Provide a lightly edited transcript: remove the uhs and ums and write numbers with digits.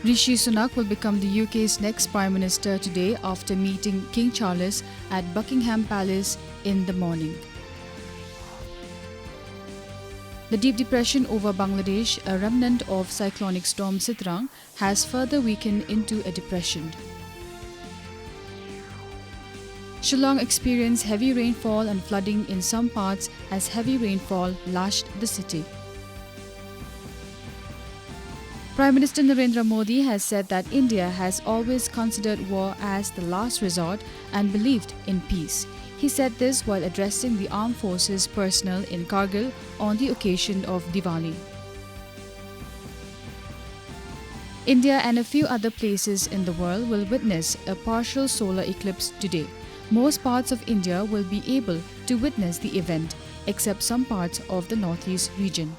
Rishi Sunak will become the UK's next Prime Minister today after meeting King Charles at Buckingham Palace in the morning. The deep depression over Bangladesh, a remnant of cyclonic storm Sitrang, has further weakened into a depression. Shillong experienced heavy rainfall and flooding in some parts as heavy rainfall lashed the city. Prime Minister Narendra Modi has said that India has always considered war as the last resort and believed in peace. He said this while addressing the armed forces personnel in Kargil on the occasion of Diwali. India and a few other places in the world will witness a partial solar eclipse today. Most parts of India will be able to witness the event, except some parts of the northeast region.